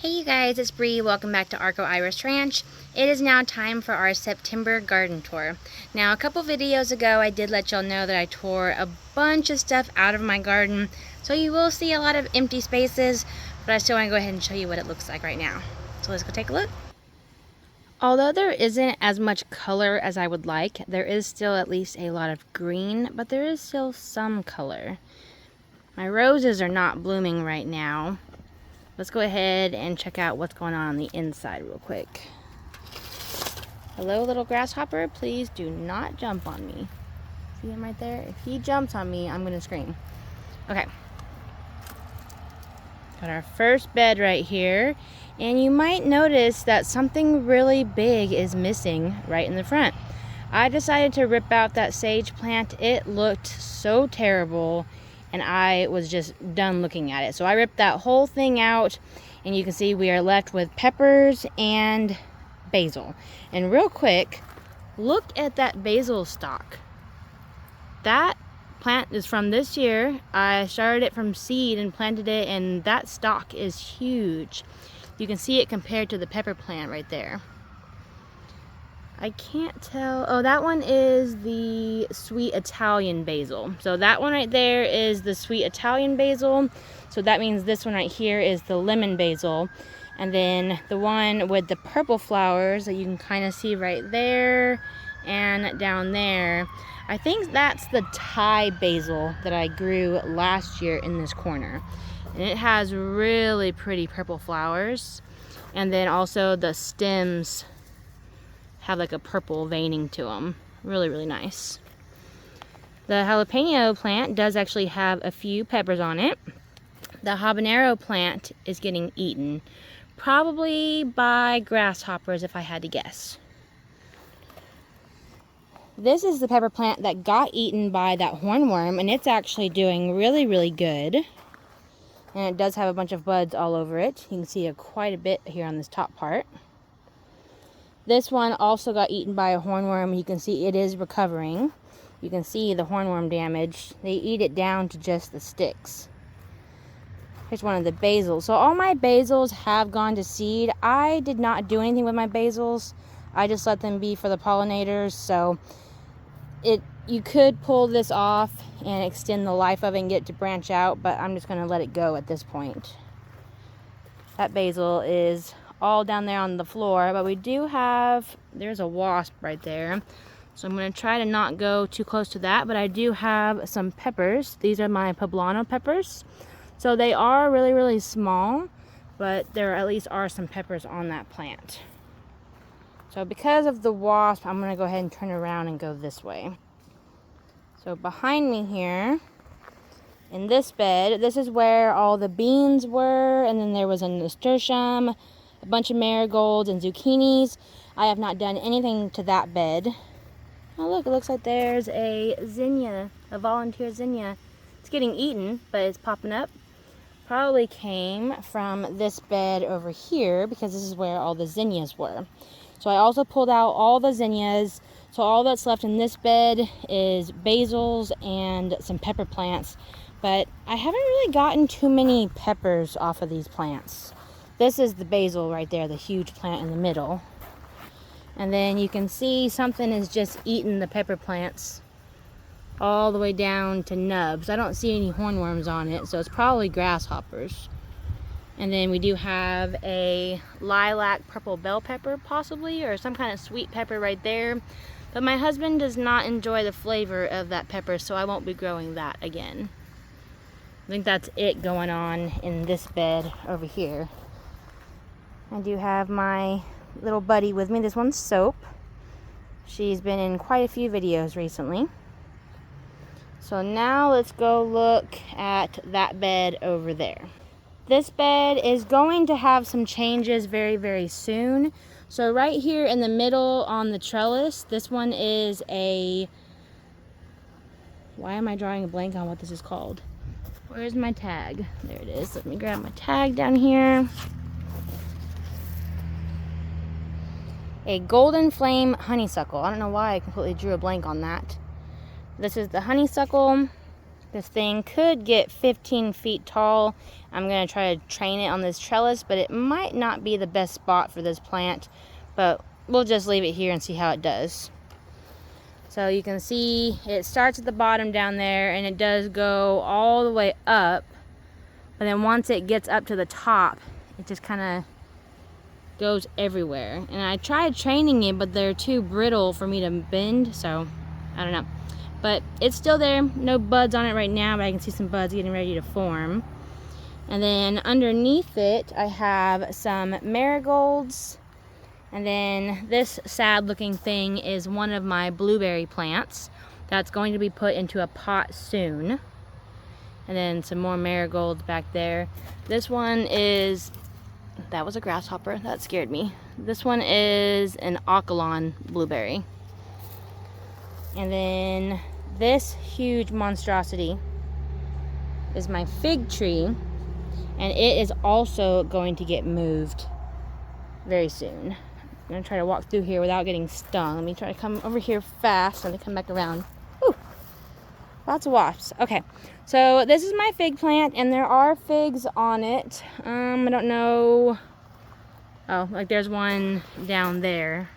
Hey you guys, it's Bree. Welcome back to Arco Iris Ranch. It is now time for our September garden tour. Now a couple videos ago I did let y'all know that I tore a bunch of stuff out of my garden, so you will see a lot of empty spaces, but I still want to go ahead and show you what it looks like right now. So let's go take a look. Although there isn't as much color as I would like, there is still at least a lot of green, but there is still some color. My roses are not blooming right now. Let's go ahead and check out what's going on the inside real quick. Hello, little grasshopper. Please do not jump on me. See him right there? If he jumps on me, I'm going to scream. Okay. Got our first bed right here. And you might notice that something really big is missing right in the front. I decided to rip out that sage plant. It looked so terrible, and I was just done looking at it. So I ripped that whole thing out, and you can see we are left with peppers and basil. And real quick, look at that basil stalk. That plant is from this year. I started it from seed and planted it, and that stalk is huge. You can see it compared to the pepper plant right there. I can't tell. Oh, that one is the sweet Italian basil. So that one right there is the sweet Italian basil. So that means this one right here is the lemon basil. And then the one with the purple flowers that you can kind of see right there and down there, I think that's the Thai basil that I grew last year in this corner. And it has really pretty purple flowers. And then also the stems have like a purple veining to them. Really, really nice. The jalapeno plant does actually have a few peppers on it. The habanero plant is getting eaten, probably by grasshoppers if I had to guess. This is the pepper plant that got eaten by that hornworm, and it's actually doing really, really good. And it does have a bunch of buds all over it. You can see quite a bit here on this top part. This one also got eaten by a hornworm. You can see it is recovering. You can see the hornworm damage. They eat it down to just the sticks. Here's one of the basils. So all my basils have gone to seed. I did not do anything with my basils. I just let them be for the pollinators. So you could pull this off and extend the life of it and get it to branch out, but I'm just going to let it go at this point. That basil is all down there on the floor, but we do have, there's a wasp right there, so I'm going to try to not go too close to that. But I do have some peppers. These are my poblano peppers, so they are really, really small, but there at least are some peppers on that plant. So because of the wasp, I'm going to go ahead and turn around and go this way. So behind me here in this bed, this is where all the beans were, and then there was a nasturtium, a bunch of marigolds and zucchinis. I have not done anything to that bed. Oh look, it looks like there's a zinnia, a volunteer zinnia. It's getting eaten, but it's popping up. Probably came from this bed over here, because this is where all the zinnias were. So I also pulled out all the zinnias. So all that's left in this bed is basils and some pepper plants. But I haven't really gotten too many peppers off of these plants. This is the basil right there, the huge plant in the middle. And then you can see something is just eating the pepper plants all the way down to nubs. I don't see any hornworms on it, so it's probably grasshoppers. And then we do have a lilac purple bell pepper possibly, or some kind of sweet pepper right there. But my husband does not enjoy the flavor of that pepper, so I won't be growing that again. I think that's it going on in this bed over here. I do have my little buddy with me. This one's Soap. She's been in quite a few videos recently. So now let's go look at that bed over there. This bed is going to have some changes very, very soon. So right here in the middle on the trellis, this one is a... Why am I drawing a blank on what this is called? Where's my tag? There it is. Let me grab my tag down here. A golden flame honeysuckle. I don't know why I completely drew a blank on that. This is the honeysuckle. This thing could get 15 feet tall. I'm going to try to train it on this trellis, but it might not be the best spot for this plant. But we'll just leave it here and see how it does. So you can see it starts at the bottom down there, and it does go all the way up. But then once it gets up to the top, it just kind of goes everywhere. And I tried training it, but they're too brittle for me to bend, so I don't know. But it's still there. No buds on it right now, but I can see some buds getting ready to form. And then underneath it, I have some marigolds. And then this sad looking thing is one of my blueberry plants that's going to be put into a pot soon. And then some more marigolds back there. This one is, that was a grasshopper, that scared me. This one is an Akalon blueberry. And then this huge monstrosity is my fig tree, and it is also going to get moved very soon. I'm going to try to walk through here without getting stung. Let me try to come over here fast and then come back around. Whew. Lots of wasps. Okay, so this is my fig plant, and there are figs on it. I don't know. Oh, like there's one down there.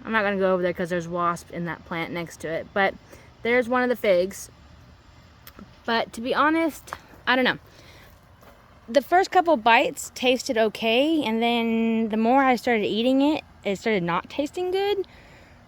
I'm not going to go over there because there's wasps in that plant next to it. But there's one of the figs. But to be honest, I don't know. The first couple bites tasted okay. And then the more I started eating it, it started not tasting good.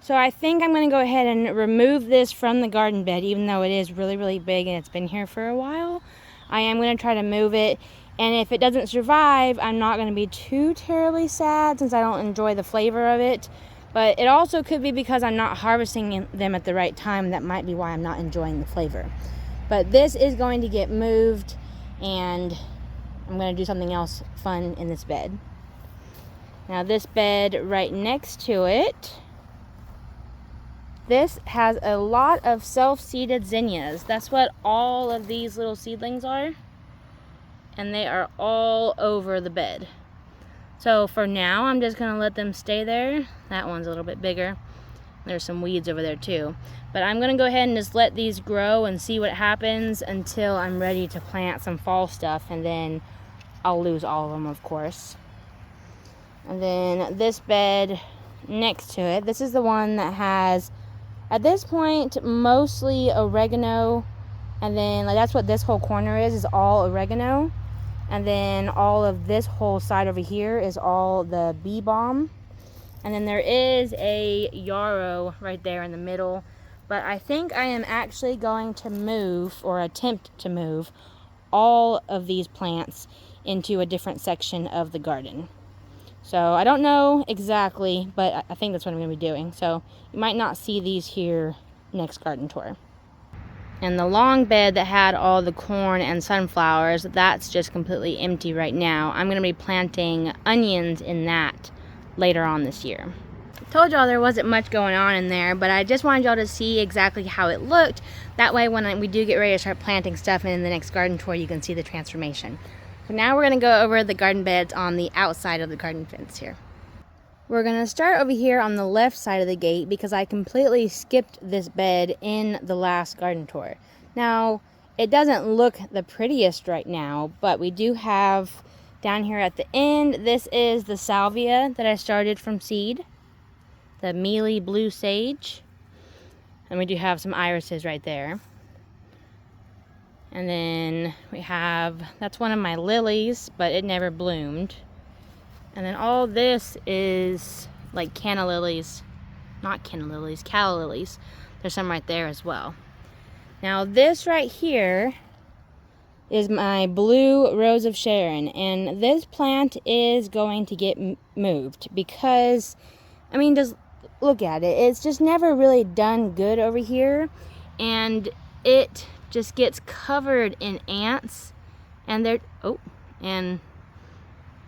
So I think I'm going to go ahead and remove this from the garden bed. Even though it is really, really big and it's been here for a while. I am going to try to move it. And if it doesn't survive, I'm not going to be too terribly sad since I don't enjoy the flavor of it. But it also could be because I'm not harvesting them at the right time. That might be why I'm not enjoying the flavor. But this is going to get moved, and I'm going to do something else fun in this bed. Now this bed right next to it, this has a lot of self-seeded zinnias. That's what all of these little seedlings are. And they are all over the bed. So for now, I'm just going to let them stay there. That one's a little bit bigger. There's some weeds over there too. But I'm going to go ahead and just let these grow and see what happens until I'm ready to plant some fall stuff. And then I'll lose all of them, of course. And then this bed next to it, this is the one that has, at this point, mostly oregano. And then like that's what this whole corner is all oregano. And then all of this whole side over here is all the bee balm. And then there is a yarrow right there in the middle. But I think I am actually going to move, or attempt to move, all of these plants into a different section of the garden. So I don't know exactly, but I think that's what I'm going to be doing. So you might not see these here next garden tour. And the long bed that had all the corn and sunflowers, that's just completely empty right now. I'm going to be planting onions in that later on this year. I told y'all there wasn't much going on in there, but I just wanted y'all to see exactly how it looked. That way when we do get ready to start planting stuff in the next garden tour, you can see the transformation. So now we're going to go over the garden beds on the outside of the garden fence here. We're going to start over here on the left side of the gate because I completely skipped this bed in the last garden tour. Now, it doesn't look the prettiest right now, but we do have down here at the end, this is the salvia that I started from seed, the mealy blue sage, and we do have some irises right there. And then we have, that's one of my lilies, but it never bloomed. And then all this is like canna lilies, not canna lilies, calla lilies. There's some right there as well. Now this right here is my blue rose of Sharon, and this plant is going to get moved because, I mean, just look at it. It's just never really done good over here, and it just gets covered in ants, and they're, oh, and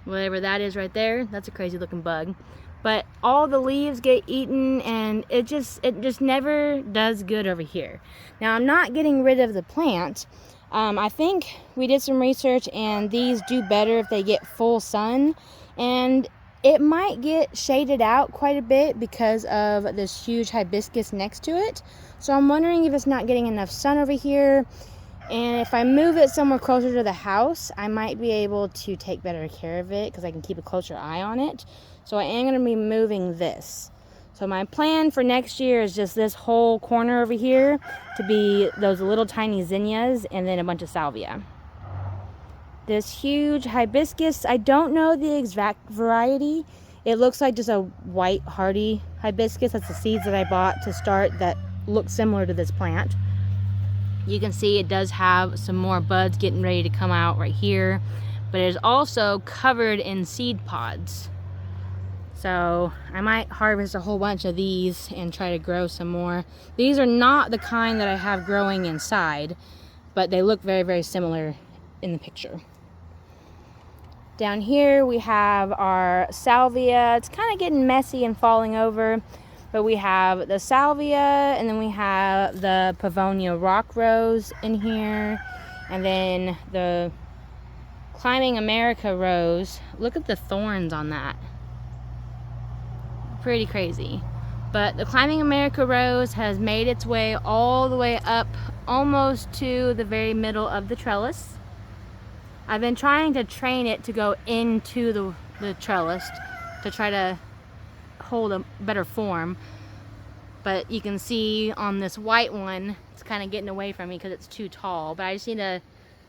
whatever that is right there, that's a crazy looking bug. But all the leaves get eaten, and it just never does good over here. Now I'm not getting rid of the plant. I think we did some research, and these do better if they get full sun. And It might get shaded out quite a bit because of this huge hibiscus next to it. So I'm wondering if it's not getting enough sun over here. And if I move it somewhere closer to the house, I might be able to take better care of it because I can keep a closer eye on it. So I am going to be moving this. So my plan for next year is just this whole corner over here to be those little tiny zinnias and then a bunch of salvia. This huge hibiscus, I don't know the exact variety. It looks like just a white hardy hibiscus. That's the seeds that I bought to start that look similar to this plant. You can see it does have some more buds getting ready to come out right here, but it is also covered in seed pods. So I might harvest a whole bunch of these and try to grow some more. These are not the kind that I have growing inside, but they look very, very similar in the picture. Down here we have our salvia. It's kind of getting messy and falling over. But we have the salvia, and then we have the Pavonia rock rose in here. And then the Climbing America rose. Look at the thorns on that. Pretty crazy. But the Climbing America rose has made its way all the way up almost to the very middle of the trellis. I've been trying to train it to go into the trellis to try to hold a better form, but you can see on this white one it's kind of getting away from me because it's too tall, but I just need to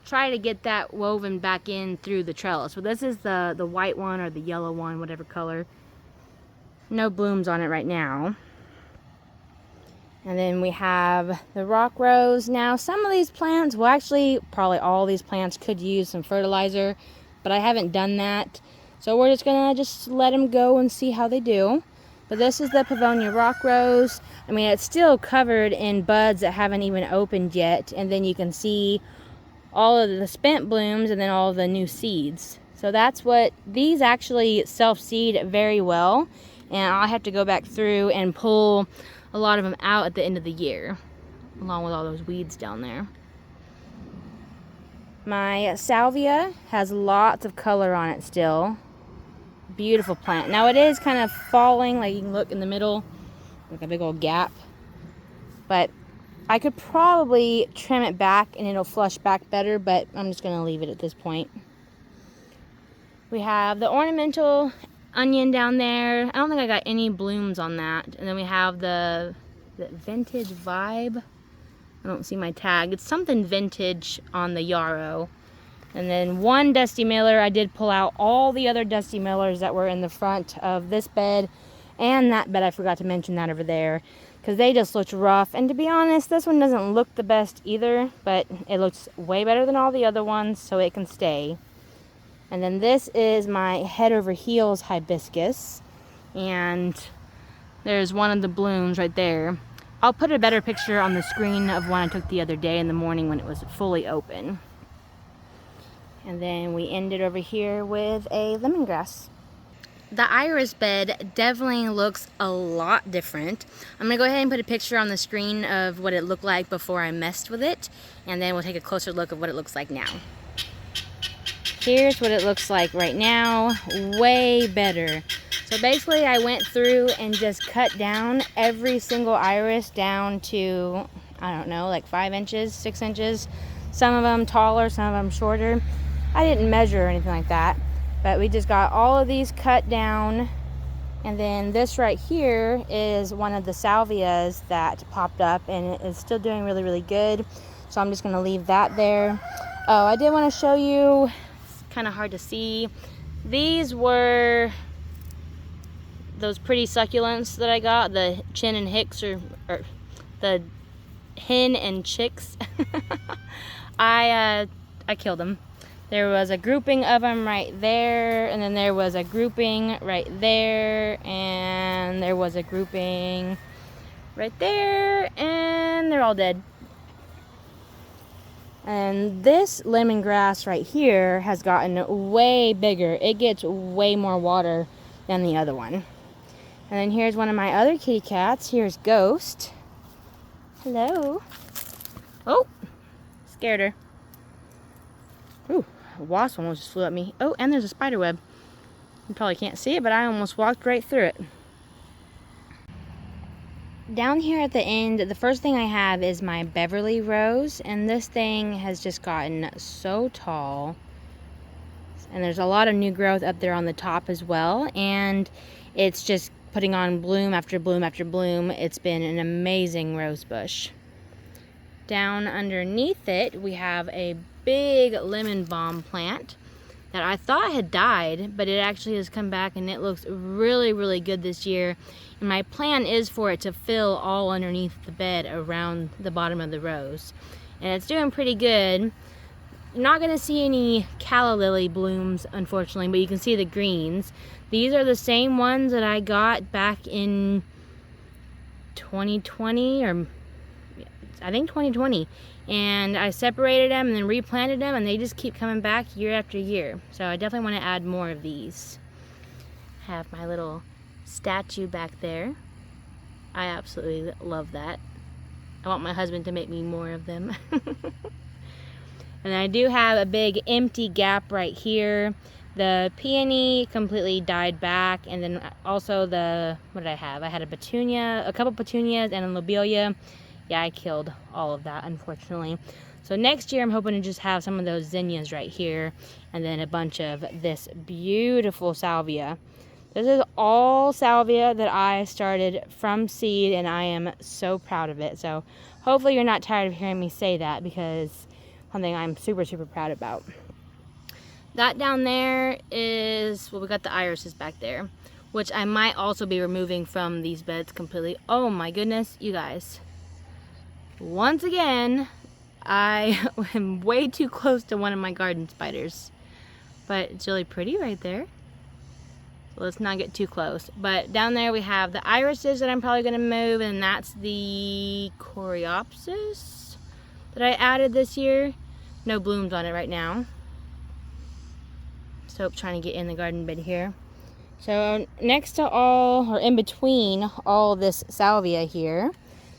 try to get that woven back in through the trellis. So this is the white one or the yellow one, whatever color. No blooms on it right now. And then we have the rock rose. Now some of these plants, well actually probably all these plants could use some fertilizer, but I haven't done that. So we're just gonna let them go and see how they do. But this is the Pavonia rock rose. I mean, it's still covered in buds that haven't even opened yet. And then you can see all of the spent blooms and then all of the new seeds. So that's what, these actually self-seed very well. And I'll have to go back through and pull a lot of them out at the end of the year, along with all those weeds down there. My salvia has lots of color on it still. Beautiful plant. Now it is kind of falling, like you can look in the middle, like a big old gap. But I could probably trim it back and it'll flush back better, but I'm just going to leave it at this point. We have the ornamental onion down there. I don't think I got any blooms on that. And then we have the vintage vibe. I don't see my tag. It's something vintage on the yarrow. And then one Dusty Miller. I did pull out all the other Dusty Millers that were in the front of this bed and that bed. I forgot to mention that over there because they just looked rough. And to be honest, this one doesn't look the best either, but it looks way better than all the other ones, so it can stay. And then this is my head over heels hibiscus, and there's one of the blooms right there. I'll put a better picture on the screen of one I took the other day in the morning when it was fully open. And then we ended over here with a lemongrass. The iris bed definitely looks a lot different. I'm going to go ahead and put a picture on the screen of what it looked like before I messed with it. And then we'll take a closer look at what it looks like now. Here's what it looks like right now. Way better. So basically I went through and just cut down every single iris down to, I don't know, like 5 inches, 6 inches. Some of them taller, some of them shorter. I didn't measure or anything like that, but we just got all of these cut down. And then this right here is one of the salvias that popped up, and it is still doing really, really good. So I'm just going to leave that there. Oh, I did want to show you, it's kind of hard to see. These were those pretty succulents that I got, the chin and hicks, or the hen and chicks. I killed them. There was a grouping of them right there, and then there was a grouping right there, and there was a grouping right there, and they're all dead. And this lemongrass right here has gotten way bigger. It gets way more water than the other one. And then here's one of my other kitty cats. Here's Ghost. Hello. Oh, scared her. Ooh. A wasp almost just flew at me. Oh, and there's a spider web. You probably can't see it, but I almost walked right through it. Down here at the end, the first thing I have is my Beverly Rose, and this thing has just gotten so tall. And there's a lot of new growth up there on the top as well, and it's just putting on bloom after bloom after bloom. It's been an amazing rose bush. Down underneath it, we have a big lemon balm plant that I thought had died, but it actually has come back and it looks really, really good this year. And my plan is for it to fill all underneath the bed around the bottom of the rose. And it's doing pretty good. You're not gonna see any calla lily blooms, unfortunately, but you can see the greens. These are the same ones that I got back in 2020, or I think 2020. And I separated them and then replanted them, and they just keep coming back year after year. So I definitely want to add more of these. Have my little statue back there. I absolutely love that. I want my husband to make me more of them. And I do have a big empty gap right here. The peony completely died back, and then also what did I have? I had a petunia, a couple petunias, and a lobelia. Yeah, I killed all of that, unfortunately. So next year, I'm hoping to just have some of those zinnias right here, and then a bunch of this beautiful salvia. This is all salvia that I started from seed, and I am so proud of it. So hopefully you're not tired of hearing me say that, because something I'm super, super proud about. That down there is, well, we got the irises back there, which I might also be removing from these beds completely. Oh my goodness, you guys. Once again, I am way too close to one of my garden spiders. But it's really pretty right there. So let's not get too close. But down there we have the irises that I'm probably going to move, and that's the coreopsis that I added this year. No blooms on it right now. So trying to get in the garden bed here. So next to all, or in between all this salvia here,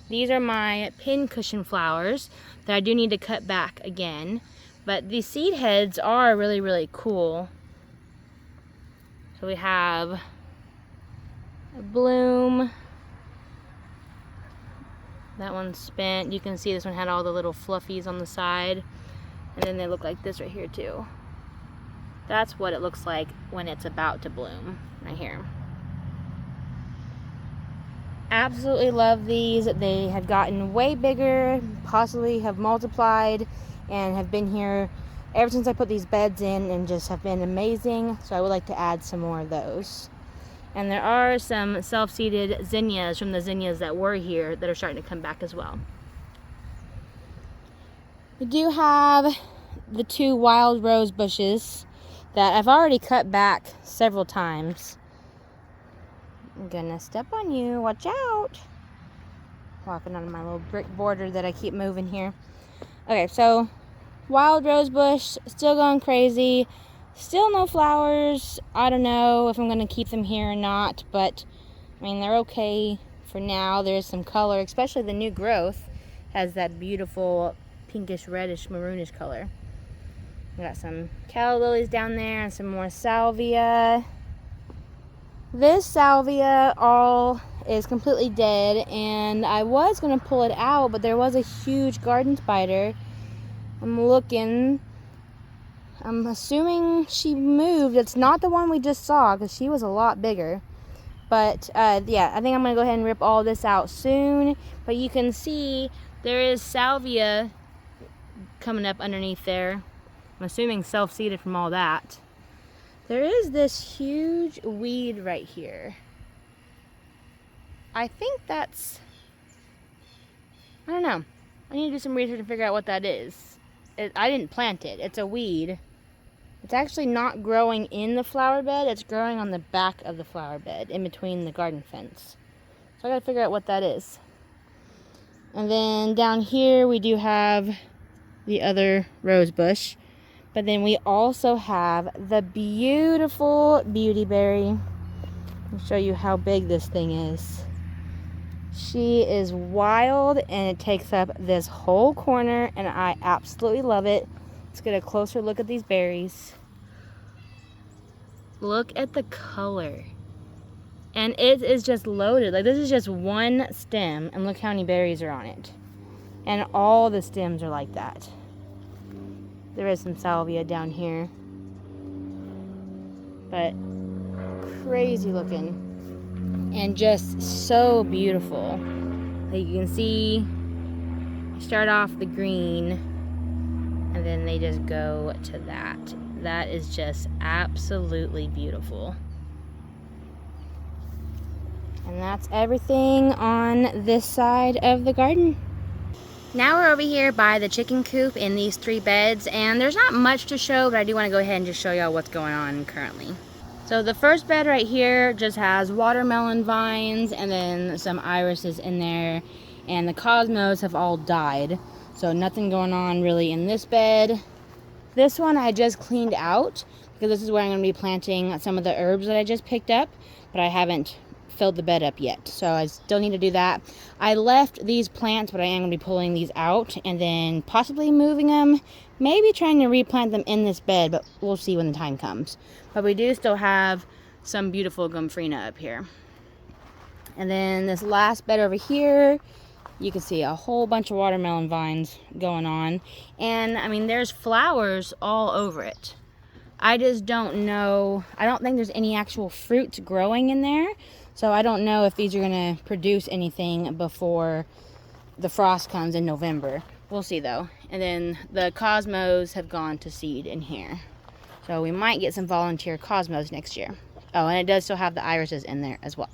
these are my pin cushion flowers that I do need to cut back again. But these seed heads are really, really cool. So we have a bloom. That one's spent. You can see this one had all the little fluffies on the side. And then they look like this right here too. That's what it looks like when it's about to bloom, right here. Absolutely love these. They have gotten way bigger, possibly have multiplied, and have been here ever since I put these beds in, and just have been amazing. So I would like to add some more of those. And there are some self-seeded zinnias from the zinnias that were here that are starting to come back as well. We do have the 2 wild rose bushes that I've already cut back several times. I'm gonna step on you, watch out. Walking on my little brick border that I keep moving here. Okay, so wild rose bush, still going crazy. Still no flowers. I don't know if I'm gonna keep them here or not, but I mean, they're okay for now. There's some color, especially the new growth has that beautiful pinkish, reddish, maroonish color. We got some calla lilies down there and some more salvia. This salvia all is completely dead, and I was going to pull it out, but there was a huge garden spider. I'm looking. I'm assuming she moved. It's not the one we just saw, because she was a lot bigger. But yeah, I think I'm going to go ahead and rip all this out soon. But you can see there is salvia coming up underneath there. I'm assuming self-seeded from all that. There is this huge weed right here. I think that's, I don't know. I need to do some research and figure out what that is. I didn't plant it. It's a weed. It's actually not growing in the flower bed. It's growing on the back of the flower bed, in between the garden fence. So I gotta figure out what that is. And then down here we do have the other rose bush. But then we also have the beautiful beautyberry. I'll show you how big this thing is. She is wild, and it takes up this whole corner, and I absolutely love it. Let's get a closer look at these berries. Look at the color. And it is just loaded. Like, this is just one stem, and look how many berries are on it. And all the stems are like that. There is some salvia down here. But crazy looking. And just so beautiful. Like, you can see, start off the green, and then they just go to that. That is just absolutely beautiful. And that's everything on this side of the garden. Now we're over here by the chicken coop in these 3 beds, and there's not much to show, but I do want to go ahead and just show y'all what's going on currently. So the first bed right here just has watermelon vines and then some irises in there, and the cosmos have all died. So nothing going on really in this bed. This one I just cleaned out because this is where I'm going to be planting some of the herbs that I just picked up, but I haven't filled the bed up yet, so I still need to do that. I left these plants, but I am going to be pulling these out and then possibly moving them, maybe trying to replant them in this bed, but we'll see when the time comes. But we do still have some beautiful gomphrena up here. And then this last bed over here, you can see a whole bunch of watermelon vines going on, and I mean, there's flowers all over it. I just don't know, I don't think there's any actual fruits growing in there. So I don't know if these are going to produce anything before the frost comes in November. We'll see though. And then the cosmos have gone to seed in here. So we might get some volunteer cosmos next year. Oh, and it does still have the irises in there as well.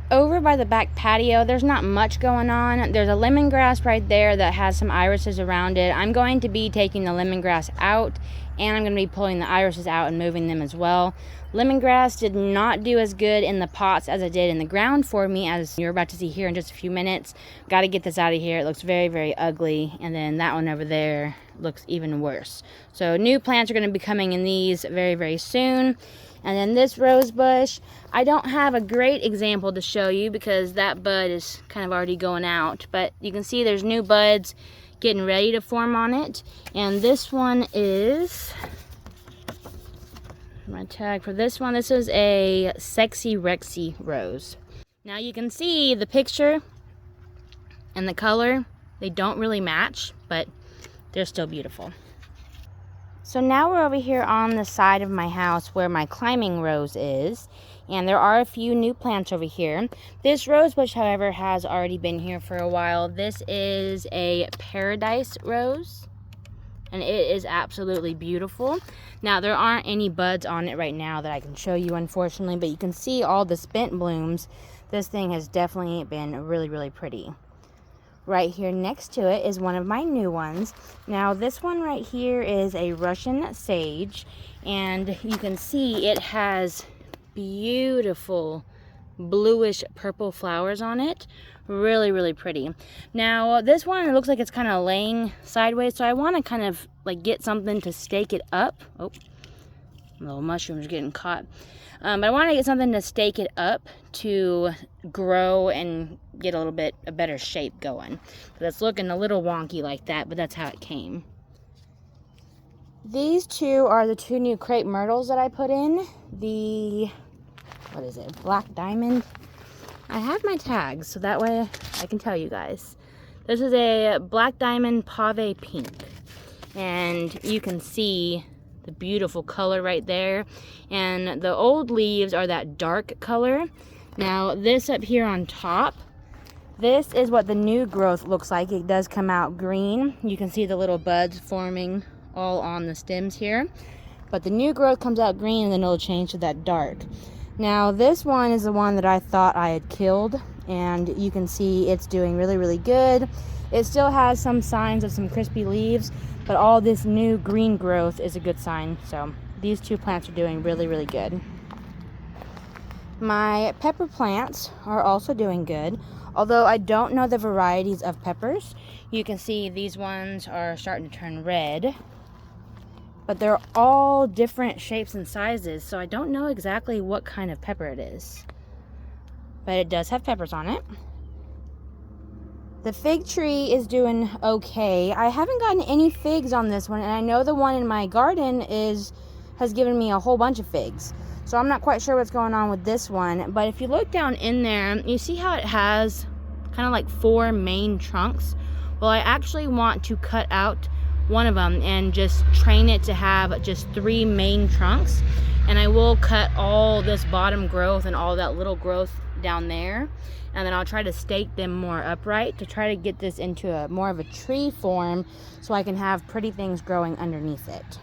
Over by the back patio, there's not much going on. There's a lemongrass right there that has some irises around it. I'm going to be taking the lemongrass out, and I'm going to be pulling the irises out and moving them as well. Lemongrass did not do as good in the pots as it did in the ground for me, as you're about to see here in just a few minutes. Got to get this out of here. It looks very, very ugly. And then that one over there looks even worse. So new plants are going to be coming in these very, very soon. And then this rose bush, I don't have a great example to show you because that bud is kind of already going out. But you can see there's new buds getting ready to form on it. And this one is, my tag for this one, this is a Sexy Rexy rose. Now you can see the picture and the color, they don't really match, but they're still beautiful. So now we're over here on the side of my house where my climbing rose is, and there are a few new plants over here. This rose bush, however, has already been here for a while. This is a paradise rose, and it is absolutely beautiful. Now, there aren't any buds on it right now that I can show you, unfortunately, but you can see all the spent blooms. This thing has definitely been really, really pretty. Right here next to it is one of my new ones. Now this one right here is a Russian sage, and you can see it has beautiful bluish purple flowers on it. Really, really pretty. Now this one, it looks like it's kind of laying sideways, so I want to kind of like get something to stake it up. Oh, little mushrooms getting caught. But I want to get something to stake it up to grow and get a little bit a better shape going. But it's looking a little wonky like that, but that's how it came. These two are the 2 new crepe myrtles that I put in. The, what is it, black diamond? I have my tags, so that way I can tell you guys. This is a black diamond pave pink. And you can see the beautiful color right there, and the old leaves are that dark color. Now this up here on top, this is what the new growth looks like. It does come out green. You can see the little buds forming all on the stems here, but the new growth comes out green and then it'll change to that dark. Now this one is the one that I thought I had killed, and you can see it's doing really, really good. It still has some signs of some crispy leaves, but all this new green growth is a good sign. So these 2 plants are doing really, really good. My pepper plants are also doing good, although I don't know the varieties of peppers. You can see these ones are starting to turn red, but they're all different shapes and sizes, so I don't know exactly what kind of pepper it is. But it does have peppers on it. The fig tree is doing okay. I haven't gotten any figs on this one, and I know the one in my garden has given me a whole bunch of figs. So I'm not quite sure what's going on with this one. But if you look down in there, you see how it has kind of like 4 main trunks? Well, I actually want to cut out one of them and just train it to have just 3 main trunks. And I will cut all this bottom growth and all that little growth down there. And then I'll try to stake them more upright to try to get this into a more of a tree form so I can have pretty things growing underneath it.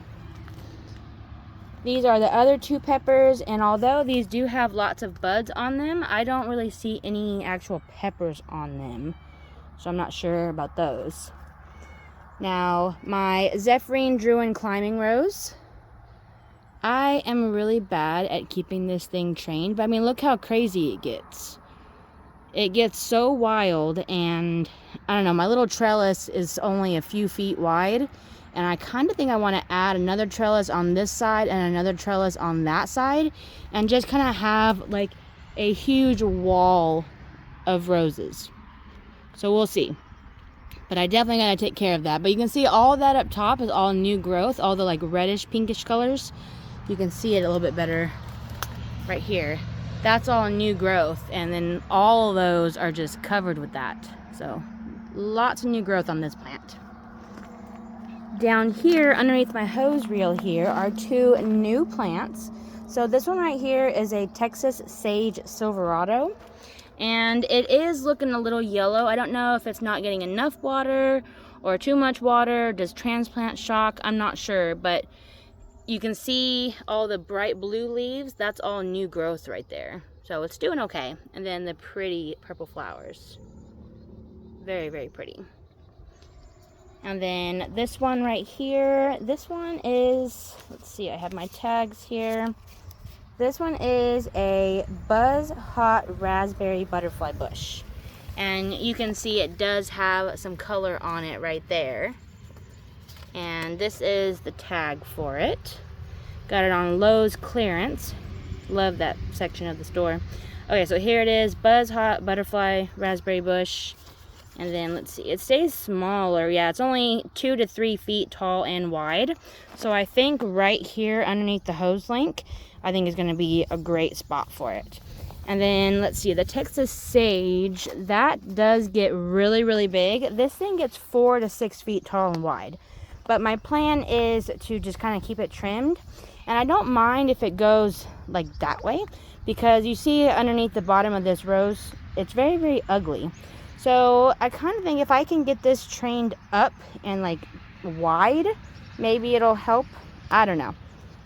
These are the other 2 peppers, and although these do have lots of buds on them, I don't really see any actual peppers on them. So I'm not sure about those. Now, my Zephyrine Druin Climbing Rose. I am really bad at keeping this thing trained, but I mean, look how crazy it gets. It gets so wild, and I don't know, my little trellis is only a few feet wide, and I kind of think I want to add another trellis on this side and another trellis on that side, and just kind of have like a huge wall of roses. So we'll see. But I definitely got to take care of that. But you can see all that up top is all new growth, all the like reddish pinkish colors. You can see it a little bit better right here. That's all new growth, and then all of those are just covered with that. So lots of new growth on this plant. Down here underneath my hose reel here are 2 new plants. So this one right here is a Texas Sage Silverado, and it is looking a little yellow. I don't know if it's not getting enough water or too much water. Does transplant shock? I'm not sure, but you can see all the bright blue leaves. That's all new growth right there. So it's doing okay. And then the pretty purple flowers. Very, very pretty. And then this one right here. This one is, let's see, I have my tags here. This one is a Buzz Hot Raspberry Butterfly Bush. And you can see it does have some color on it right there. And this is the tag for it. Got it on Lowe's clearance. Love that section of the store. Okay, so here it is, Buzz Hot Butterfly Raspberry Bush. And then let's see, it stays smaller. Yeah, it's only 2 to 3 feet tall and wide. So I think right here underneath the hose link, I think is going to be a great spot for it. And then let's see, the Texas Sage, that does get really, really big. This thing gets 4 to 6 feet tall and wide. But my plan is to just kind of keep it trimmed. And I don't mind if it goes like that way, because you see underneath the bottom of this rose, it's very, very ugly. So I kind of think if I can get this trained up and like wide, maybe it'll help. I don't know.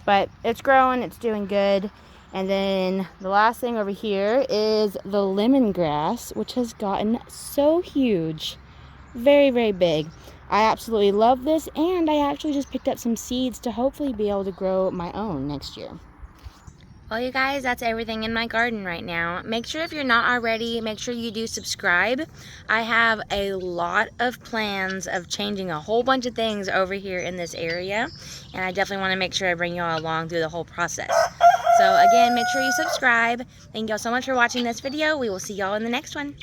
But it's growing, it's doing good. And then the last thing over here is the lemongrass, which has gotten so huge. Very, very big. I absolutely love this, and I actually just picked up some seeds to hopefully be able to grow my own next year. Well, you guys, that's everything in my garden right now. Make sure if you're not already, make sure you do subscribe. I have a lot of plans of changing a whole bunch of things over here in this area, and I definitely want to make sure I bring you all along through the whole process. So again, make sure you subscribe. Thank y'all so much for watching this video. We will see y'all in the next one.